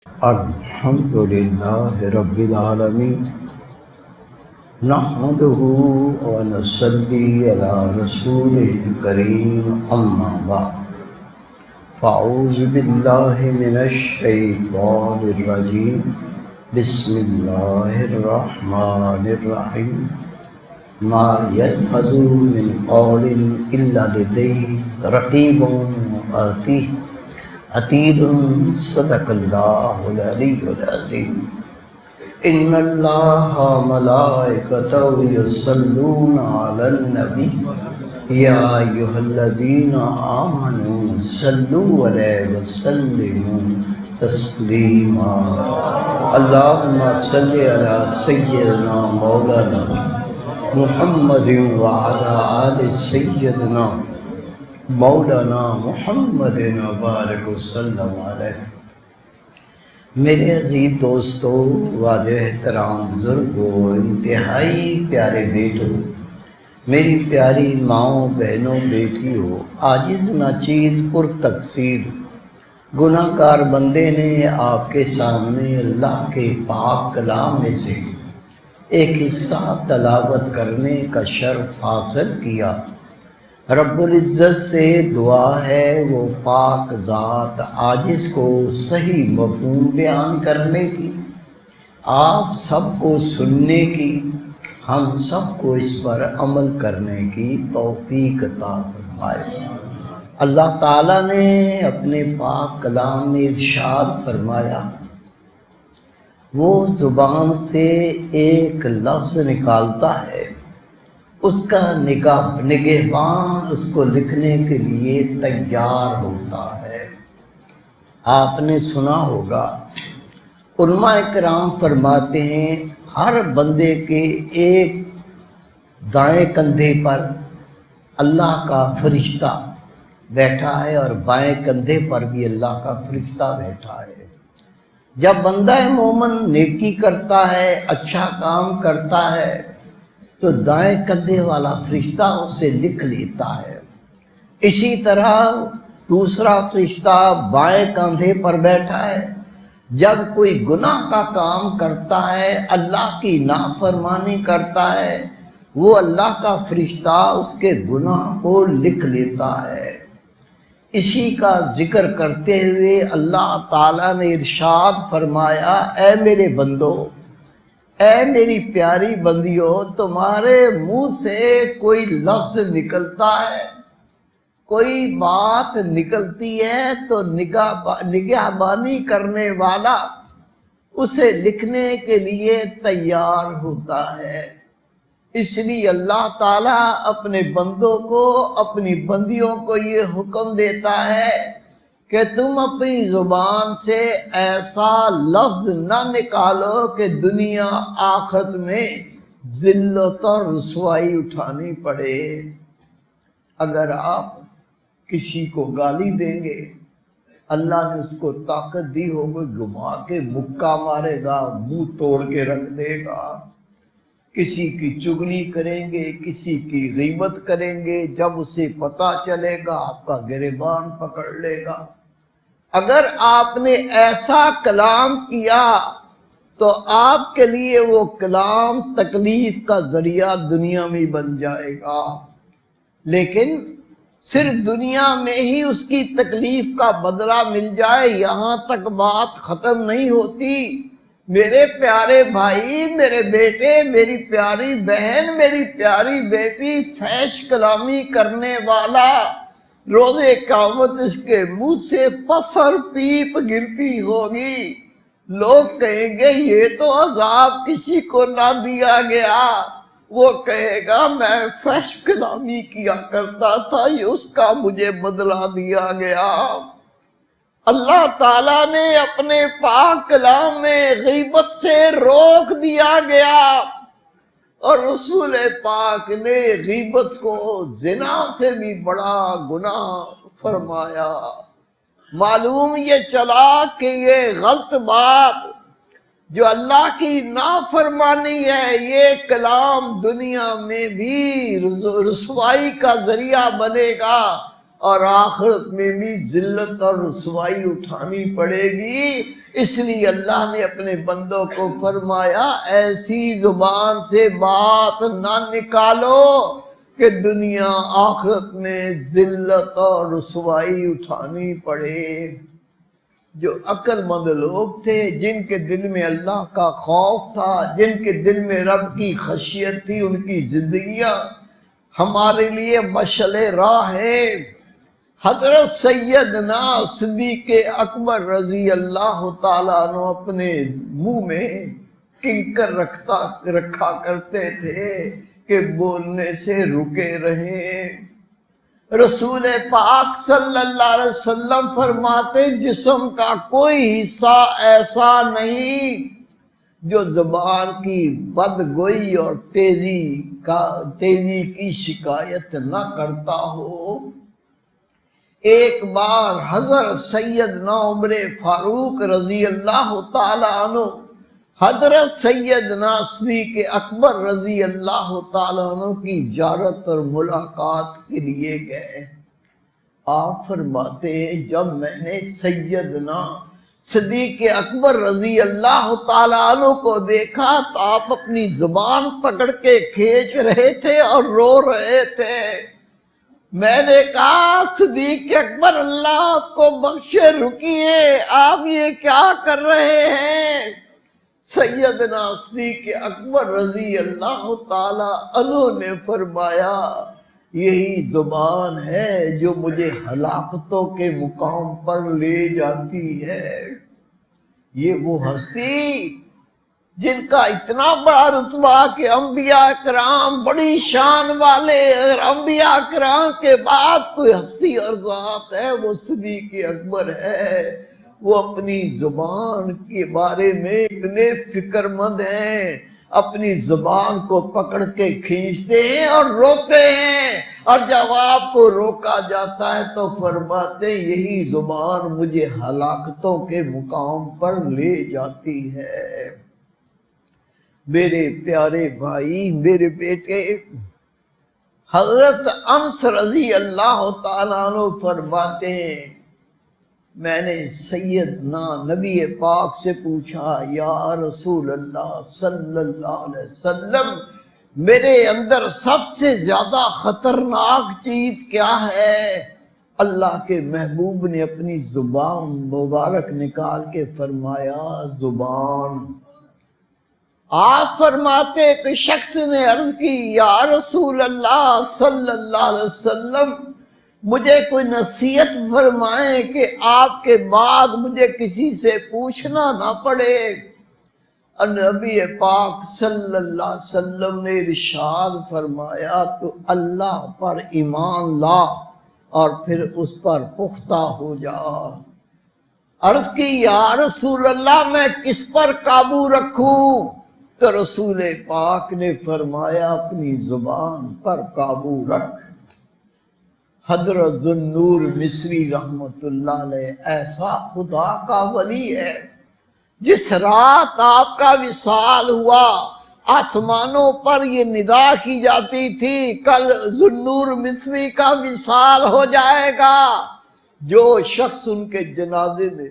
الحمد لله رب العالمين نحمده ونصلي على رسوله الكريم أما بعد فأعوذ بالله من الشيطان الرجيم بسم الله الرحمن الرحيم ما يلفظ من قول إلا لديه رقيب عتيد صدق الله العلي العظيم ان الله ملائكته يصلون على النبي يا ايها الذين امنوا صلوا عليه وسلموا تسليما اللهم صل على سيدنا مولانا محمد وعلى ال سيدنا مولانا محمد وبارک وسلم علیہ۔ میرے عزیز دوستو، واجب احترام بزرگوں، انتہائی پیارے بیٹوں، میری پیاری ماؤں، بہنوں، بیٹیوں، عاجز ناچیز پر تقصیر گناہ گار بندے نے آپ کے سامنے اللہ کے پاک کلام میں سے ایک حصہ تلاوت کرنے کا شرف حاصل کیا۔ رب العزت سے دعا ہے وہ پاک ذات عاجز کو صحیح مفہوم بیان کرنے کی، آپ سب کو سننے کی، ہم سب کو اس پر عمل کرنے کی توفیق عطا فرمائے۔ اللہ تعالیٰ نے اپنے پاک کلام میں ارشاد فرمایا، وہ زبان سے ایک لفظ نکالتا ہے، اس کا نگہبان اس کو لکھنے کے لیے تیار ہوتا ہے۔ آپ نے سنا ہوگا، علماء کرام فرماتے ہیں ہر بندے کے ایک دائیں کندھے پر اللہ کا فرشتہ بیٹھا ہے اور بائیں کندھے پر بھی اللہ کا فرشتہ بیٹھا ہے۔ جب بندہ مومن نیکی کرتا ہے، اچھا کام کرتا ہے تو دائیں کندھے والا فرشتہ اسے لکھ لیتا ہے۔ اسی طرح دوسرا فرشتہ بائیں کندھے پر بیٹھا ہے، جب کوئی گناہ کا کام کرتا ہے، اللہ کی نافرمانی کرتا ہے، وہ اللہ کا فرشتہ اس کے گناہ کو لکھ لیتا ہے۔ اسی کا ذکر کرتے ہوئے اللہ تعالیٰ نے ارشاد فرمایا، اے میرے بندو، اے میری پیاری بندیوں، تمہارے منہ سے کوئی لفظ نکلتا ہے، کوئی بات نکلتی ہے تو نگہبانی کرنے والا اسے لکھنے کے لیے تیار ہوتا ہے۔ اس لیے اللہ تعالیٰ اپنے بندوں کو، اپنی بندیوں کو یہ حکم دیتا ہے کہ تم اپنی زبان سے ایسا لفظ نہ نکالو کہ دنیا آخرت میں ذلت اور رسوائی اٹھانی پڑے۔ اگر آپ کسی کو گالی دیں گے، اللہ نے اس کو طاقت دی ہوگی، گھما کے مکہ مارے گا، منہ توڑ کے رکھ دے گا۔ کسی کی چغلی کریں گے، کسی کی غیبت کریں گے، جب اسے پتہ چلے گا آپ کا گریبان پکڑ لے گا۔ اگر آپ نے ایسا کلام کیا تو آپ کے لیے وہ کلام تکلیف کا ذریعہ دنیا میں بن جائے گا، لیکن صرف دنیا میں ہی اس کی تکلیف کا بدلہ مل جائے یہاں تک بات ختم نہیں ہوتی۔ میرے پیارے بھائی، میرے بیٹے، میری پیاری بہن، میری پیاری بیٹی، فحش کلامی کرنے والا روز قیامت اس کے منہ سے پس اور پیپ گرتی ہوگی۔ لوگ کہیں گے یہ تو عذاب کسی کو نہ دیا گیا، وہ کہے گا میں فحش کلامی کیا کرتا تھا، یہ اس کا مجھے بدلہ دیا گیا۔ اللہ تعالیٰ نے اپنے پاک کلام میں غیبت سے روک دیا گیا، اور رسول پاک نے غیبت کو زنا سے بھی بڑا گناہ فرمایا۔ معلوم یہ چلا کہ یہ غلط بات جو اللہ کی نافرمانی ہے، یہ کلام دنیا میں بھی رسوائی کا ذریعہ بنے گا، اور آخرت میں بھی ذلت اور رسوائی اٹھانی پڑے گی۔ اس لیے اللہ نے اپنے بندوں کو فرمایا ایسی زبان سے بات نہ نکالو کہ دنیا آخرت میں ذلت اور رسوائی اٹھانی پڑے۔ جو عقل مند لوگ تھے، جن کے دل میں اللہ کا خوف تھا، جن کے دل میں رب کی خشیت تھی، ان کی زندگیاں ہمارے لیے مشعل راہ ہے۔ حضرت سیدنا صدیق اکبر رضی اللہ تعالیٰ عنہ اپنے منہ میں کنکر رکھا کرتے تھے کہ بولنے سے رکے رہیں۔ رسول پاک صلی اللہ علیہ وسلم فرماتے جسم کا کوئی حصہ ایسا نہیں جو زبان کی بدگوئی اور تیزی کی شکایت نہ کرتا ہو۔ ایک بار حضرت سیدنا عمر فاروق رضی اللہ تعالیٰ عنہ حضرت سیدنا صدیق اکبر رضی اللہ تعالیٰ عنہ کی زیارت اور ملاقات کے لیے گئے۔ آپ فرماتے ہیں جب میں نے سیدنا صدیق اکبر رضی اللہ تعالیٰ عنہ کو دیکھا تو آپ اپنی زبان پکڑ کے کھینچ رہے تھے اور رو رہے تھے۔ میں نے کہا صدیق اکبر اللہ آپ کو بخشے، رکیے، آپ یہ کیا کر رہے ہیں؟ سیدنا صدیق اکبر رضی اللہ تعالی عنہ نے فرمایا یہی زبان ہے جو مجھے ہلاکتوں کے مقام پر لے جاتی ہے۔ یہ وہ ہستی جن کا اتنا بڑا رتبہ کہ انبیاء کرام بڑی شان والے، اور انبیاء کرام کے بعد کوئی ہستی اور ذات ہے وہ صدیق اکبر ہے۔ وہ اپنی زبان کے بارے میں اتنے فکر مند ہیں، اپنی زبان کو پکڑ کے کھینچتے ہیں اور روتے ہیں، اور جب آپ کو روکا جاتا ہے تو فرماتے ہیں یہی زبان مجھے ہلاکتوں کے مقام پر لے جاتی ہے۔ میرے پیارے بھائی، میرے بیٹے، حضرت انس رضی اللہ تعالیٰ عنہ فرماتے ہیں میں نے سیدنا نبی پاک سے پوچھا یا رسول اللہ صلی اللہ علیہ وسلم میرے اندر سب سے زیادہ خطرناک چیز کیا ہے؟ اللہ کے محبوب نے اپنی زبان مبارک نکال کے فرمایا زبان۔ آپ فرماتے کہ شخص نے عرض کی یا رسول اللہ صلی اللہ علیہ وسلم مجھے کوئی نصیحت فرمائیں کہ آپ کے بعد مجھے کسی سے پوچھنا نہ پڑے۔ نبی پاک صلی اللہ علیہ وسلم نے ارشاد فرمایا تو اللہ پر ایمان لا اور پھر اس پر پختہ ہو جا۔ عرض کی یا رسول اللہ میں کس پر قابو رکھوں؟ تو رسول پاک نے فرمایا اپنی زبان پر قابو رکھ۔ حضرت ذوالنور مصری رحمت اللہ علیہ ایسا خدا کا ولی ہے، جس رات آپ کا وصال ہوا آسمانوں پر یہ ندا کی جاتی تھی کل ذوالنور مصری کا وصال ہو جائے گا، جو شخص ان کے جنازے میں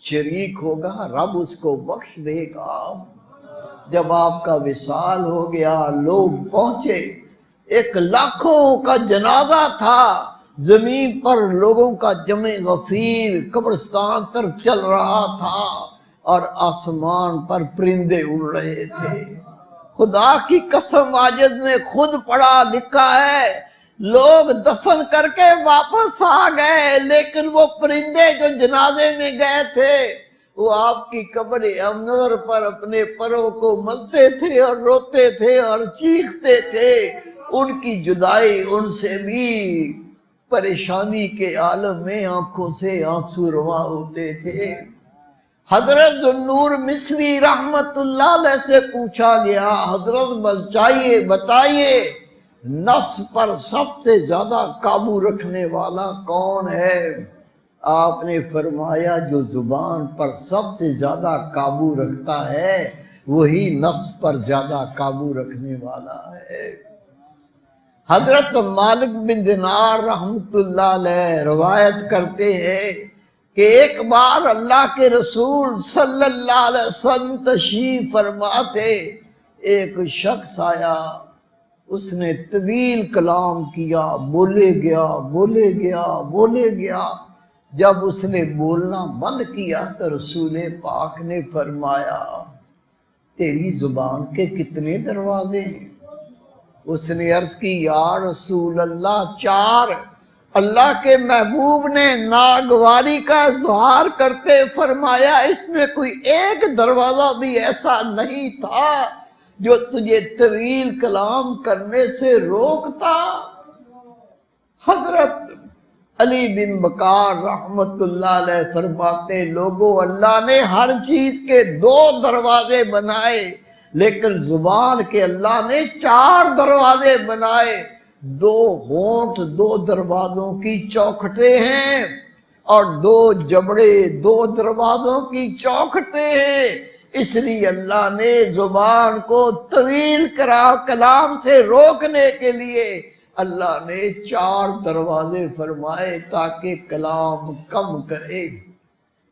شریک ہوگا رب اس کو بخش دے گا۔ جب آپ کا وصال ہو گیا لوگ پہنچے، 1,00,000 کا جنازہ تھا، زمین پر لوگوں کا جمع غفیر قبرستان طرف چل رہا تھا اور آسمان پر پرندے اڑ رہے تھے۔ خدا کی قسم واجد نے خود پڑھا لکھا ہے لوگ دفن کر کے واپس آ گئے، لیکن وہ پرندے جو جنازے میں گئے تھے وہ آپ کی قبر انور پر اپنے پروں کو ملتے تھے اور روتے تھے اور چیختے تھے۔ ان کی جدائی ان سے بھی پریشانی کے عالم میں آنکھوں سے آنسو رواں ہوتے تھے۔ حضرت ذوالنور مصری رحمت اللہ علیہ سے پوچھا گیا حضرت بتائیے نفس پر سب سے زیادہ قابو رکھنے والا کون ہے؟ آپ نے فرمایا جو زبان پر سب سے زیادہ قابو رکھتا ہے وہی نفس پر زیادہ قابو رکھنے والا ہے۔ حضرت مالک بن دینار رحمت اللہ علیہ روایت کرتے ہیں کہ ایک بار اللہ کے رسول صلی اللہ علیہ وسلم تشریف فرما تھے، ایک شخص آیا، اس نے طویل کلام کیا، بولے گیا، جب اس نے بولنا بند کیا تو رسول پاک نے فرمایا تیری زبان کے کتنے دروازے ہیں؟ اس نے عرض کی یا رسول اللہ 4۔ اللہ کے محبوب نے ناگواری کا اظہار کرتے فرمایا اس میں کوئی ایک دروازہ بھی ایسا نہیں تھا جو تجھے طویل کلام کرنے سے روکتا۔ حضرت علی بن بکار رحمت اللہ علیہ فرماتے لوگوں اللہ نے ہر چیز کے 2 دروازے بنائے، لیکن زبان کے اللہ نے 4 دروازے بنائے۔ 2 ہونٹ 2 دروازوں کی چوکھٹیں ہیں، اور 2 جبڑے 2 دروازوں کی چوکھٹیں ہیں۔ اس لیے اللہ نے زبان کو طویل کلام سے روکنے کے لیے اللہ نے 4 دروازے فرمائے تاکہ کلام کم کرے۔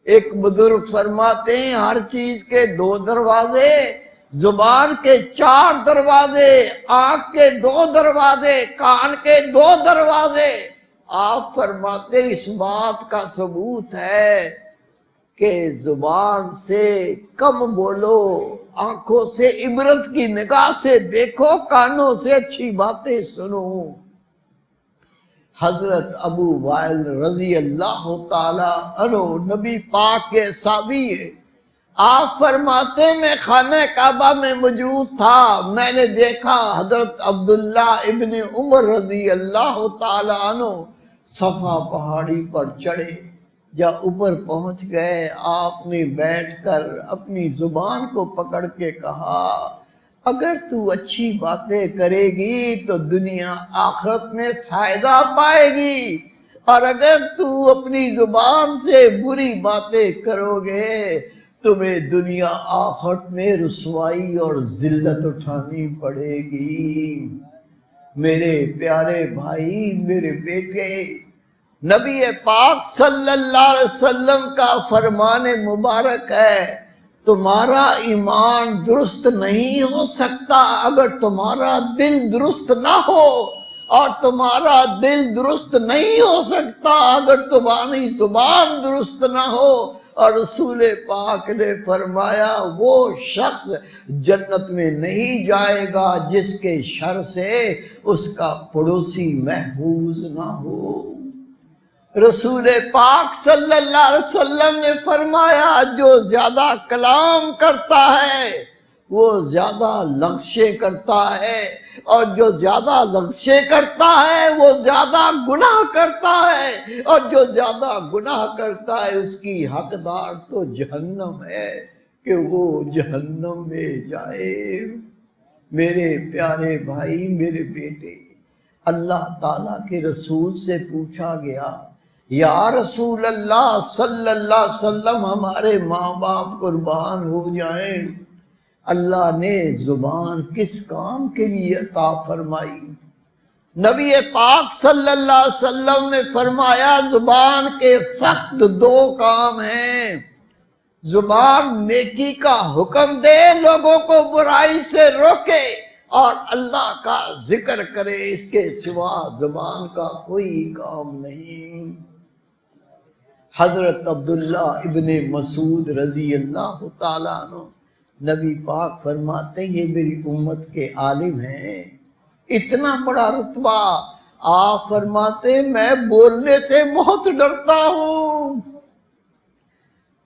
ایک بزرگ فرماتے ہیں ہر چیز کے 2 دروازے، زبان کے 4 دروازے، آنکھ کے 2 دروازے، کان کے 2 دروازے۔ آپ فرماتے اس بات کا ثبوت ہے کہ زبان سے کم بولو، آنکھوں سے عبرت کی نگاہ سے دیکھو، کانوں سے اچھی باتیں سنو۔ حضرت ابو وائل رضی اللہ تعالی عنہ نبی پاک کے صحابی ہے، آپ فرماتے میں خانہ کعبہ میں موجود تھا، میں نے دیکھا حضرت عبداللہ ابن عمر رضی اللہ تعالی عنہ صفا پہاڑی پر چڑھے، جب اوپر پہنچ گئے آپ نے بیٹھ کر اپنی زبان کو پکڑ کے کہا اگر تو اچھی باتیں کرے گی تو دنیا آخرت میں فائدہ پائے گی، اور اگر تو اپنی زبان سے بری باتیں کرو گے تمہیں دنیا آخرت میں رسوائی اور ذلت اٹھانی پڑے گی۔ میرے پیارے بھائی، میرے بیٹے، نبی پاک صلی اللہ علیہ وسلم کا فرمان مبارک ہے تمہارا ایمان درست نہیں ہو سکتا اگر تمہارا دل درست نہ ہو، اور تمہارا دل درست نہیں ہو سکتا اگر تمہاری زبان درست نہ ہو۔ اور رسول پاک نے فرمایا وہ شخص جنت میں نہیں جائے گا جس کے شر سے اس کا پڑوسی محفوظ نہ ہو۔ رسول پاک صلی اللہ علیہ وسلم نے فرمایا جو زیادہ کلام کرتا ہے وہ زیادہ لغزشیں کرتا ہے، اور جو زیادہ لغزشیں کرتا ہے وہ زیادہ گناہ کرتا ہے، اور جو زیادہ گناہ کرتا ہے اس کی حقدار تو جہنم ہے کہ وہ جہنم میں جائے۔ میرے پیارے بھائی، میرے بیٹے، اللہ تعالیٰ کے رسول سے پوچھا گیا یا رسول اللہ صلی اللہ علیہ وسلم ہمارے ماں باپ قربان ہو جائیں، اللہ نے زبان کس کام کے لیے عطا فرمائی؟ نبی پاک صلی اللہ علیہ وسلم نے فرمایا زبان کے فقط 2 کام ہیں، زبان نیکی کا حکم دے، لوگوں کو برائی سے روکے، اور اللہ کا ذکر کرے، اس کے سوا زبان کا کوئی کام نہیں۔ حضرت عبداللہ ابن مسعود رضی اللہ تعالیٰ عنہ نبی پاک فرماتے یہ میری امت کے عالم ہیں، اتنا بڑا رتبہ۔ آپ فرماتے میں بولنے سے بہت ڈرتا ہوں،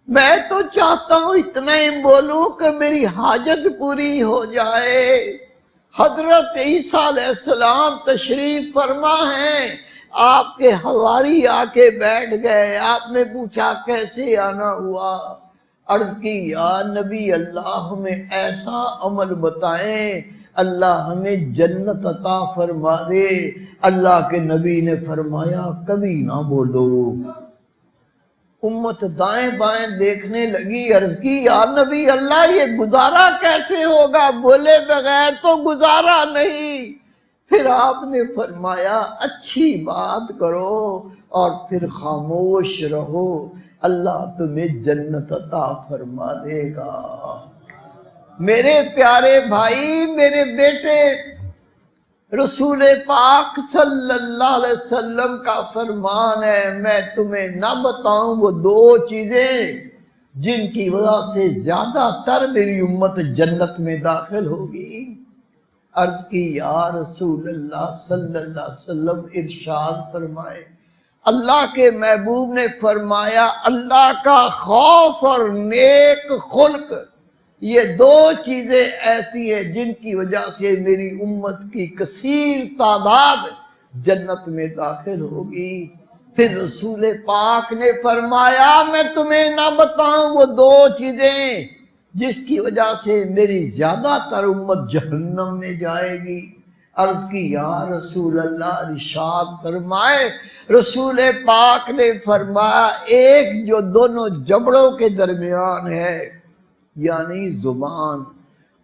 میں تو چاہتا ہوں اتنا ہی بولوں کہ میری حاجت پوری ہو جائے۔ حضرت عیسیٰ علیہ السلام تشریف فرما ہیں، آپ کے حواری آ کے بیٹھ گئے، آپ نے پوچھا کیسے آنا ہوا؟ عرض کی یا نبی اللہ ہمیں ایسا عمل بتائیں اللہ ہمیں جنت عطا فرما دے۔ اللہ کے نبی نے فرمایا کبھی نہ بولو۔ امت دائیں بائیں دیکھنے لگی، عرض کی یا نبی اللہ یہ گزارا کیسے ہوگا؟ بولے بغیر تو گزارا نہیں۔ پھر آپ نے فرمایا اچھی بات کرو اور پھر خاموش رہو، اللہ تمہیں جنت عطا فرما دے گا۔ میرے پیارے بھائی، میرے بیٹے، رسول پاک صلی اللہ علیہ وسلم کا فرمان ہے، میں تمہیں نہ بتاؤں وہ دو چیزیں جن کی وجہ سے زیادہ تر میری امت جنت میں داخل ہوگی؟ عرض کی یا رسول اللہ صلی اللہ علیہ وسلم ارشاد فرمائے۔ اللہ کے محبوب نے فرمایا اللہ کا خوف اور نیک خلق، یہ دو چیزیں ایسی ہیں جن کی وجہ سے میری امت کی کثیر تعداد جنت میں داخل ہوگی۔ پھر رسول پاک نے فرمایا میں تمہیں نہ بتاؤں وہ دو چیزیں جس کی وجہ سے میری زیادہ تر امت جہنم میں جائے گی؟ عرض کی یا رسول اللہ، ارشاد فرمائے رسول پاک نے فرمایا ایک جو دونوں جبڑوں کے درمیان ہے یعنی زبان،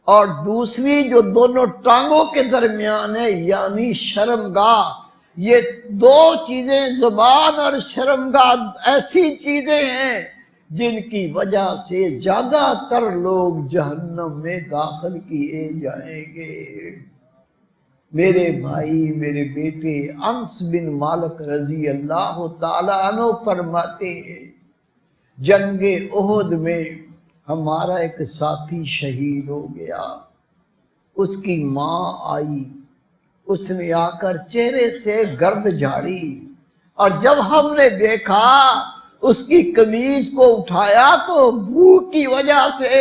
اور دوسری جو دونوں ٹانگوں کے درمیان ہے یعنی شرمگاہ۔ یہ دو چیزیں زبان اور شرمگاہ ایسی چیزیں ہیں جن کی وجہ سے زیادہ تر لوگ جہنم میں داخل کیے جائیں گے۔ میرے بھائی، میرے بیٹے، انس بن مالک رضی اللہ تعالیٰ عنہ فرماتے ہیں جنگ احد میں ہمارا ایک ساتھی شہید ہو گیا، اس کی ماں آئی، اس نے آ کر چہرے سے گرد جھاڑی، اور جب ہم نے دیکھا اس کی قمیض کو اٹھایا تو بھوک کی وجہ سے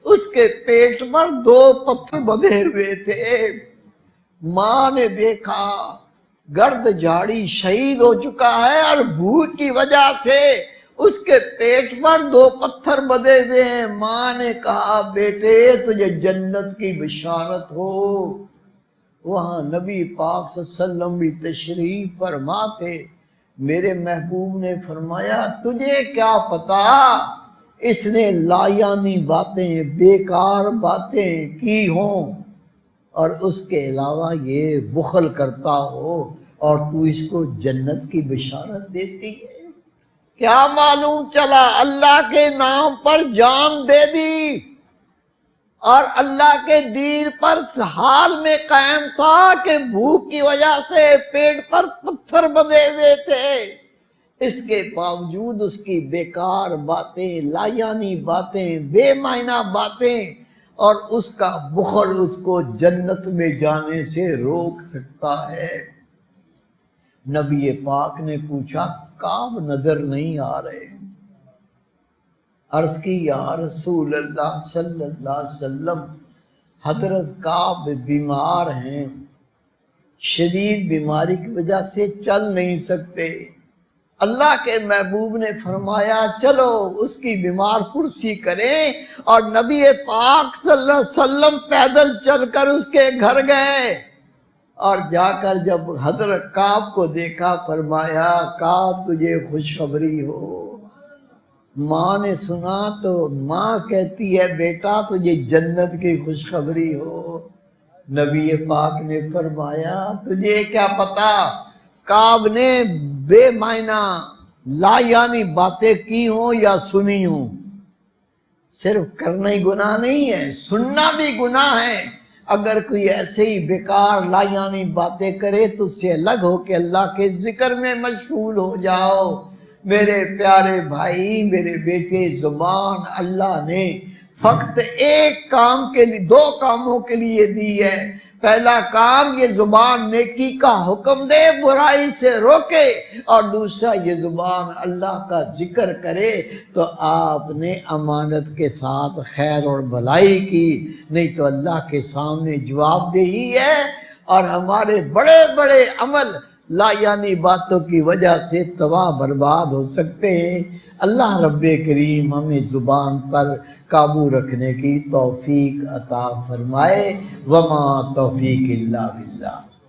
اس کے پیٹ پر 2 پتھر بندھے ہوئے تھے۔ ماں نے دیکھا گرد جھاڑی شہید ہو چکا ہے اور بھوک کی وجہ سے اس کے پیٹ پر 2 پتھر بندھے ہوئے ہیں۔ ماں نے کہا بیٹے تجھے جنت کی بشارت ہو۔ وہاں نبی پاک صلی اللہ علیہ وسلم بھی تشریف فرما تھے۔ میرے محبوب نے فرمایا تجھے کیا پتا اس نے لایانی باتیں، بیکار باتیں کی ہوں اور اس کے علاوہ یہ بخل کرتا ہو اور تو اس کو جنت کی بشارت دیتی ہے؟ کیا معلوم چلا اللہ کے نام پر جان دے دی اور اللہ کے دین پر حال میں قائم تھا کہ بھوک کی وجہ سے پیٹ پر پتھر بندھے ہوئے تھے، اس کے باوجود اس کی بیکار باتیں، لایانی باتیں، بے معنی باتیں اور اس کا بخل اس کو جنت میں جانے سے روک سکتا ہے۔ نبی پاک نے پوچھا کعب نظر نہیں آ رہے؟ عرض کی یا رسول اللہ صلی اللہ علیہ وسلم حضرت کعب بیمار ہیں، شدید بیماری کی وجہ سے چل نہیں سکتے۔ اللہ کے محبوب نے فرمایا چلو اس کی بیمار پرسی کریں، اور نبی پاک صلی اللہ علیہ وسلم پیدل چل کر اس کے گھر گئے، اور جا کر جب حضرت کعب کو دیکھا فرمایا کعب تجھے خوشخبری ہو۔ ماں نے سنا تو ماں کہتی ہے بیٹا تجھے جنت کی خوشخبری ہو۔ نبی پاک نے فرمایا تجھے کیا پتا کعب نے بے معنی لایانی باتیں کی ہوں یا سنی ہوں؟ صرف کرنا ہی گناہ نہیں ہے، سننا بھی گناہ ہے۔ اگر کوئی ایسے ہی بیکار لایانی باتیں کرے تو اس سے الگ ہو کے اللہ کے ذکر میں مشغول ہو جاؤ۔ میرے پیارے بھائی، میرے بیٹے، زبان اللہ نے فقط ایک کام کے لیے، 2 کاموں کے لیے دی ہے۔ پہلا کام یہ زبان نیکی کا حکم دے، برائی سے روکے، اور دوسرا یہ زبان اللہ کا ذکر کرے۔ تو آپ نے امانت کے ساتھ خیر اور بھلائی کی، نہیں تو اللہ کے سامنے جواب دہی ہے، اور ہمارے بڑے بڑے عمل لایانی باتوں کی وجہ سے تباہ برباد ہو سکتے ہیں۔ اللہ رب کریم ہمیں زبان پر قابو رکھنے کی توفیق عطا فرمائے۔ وما توفیق الا باللہ۔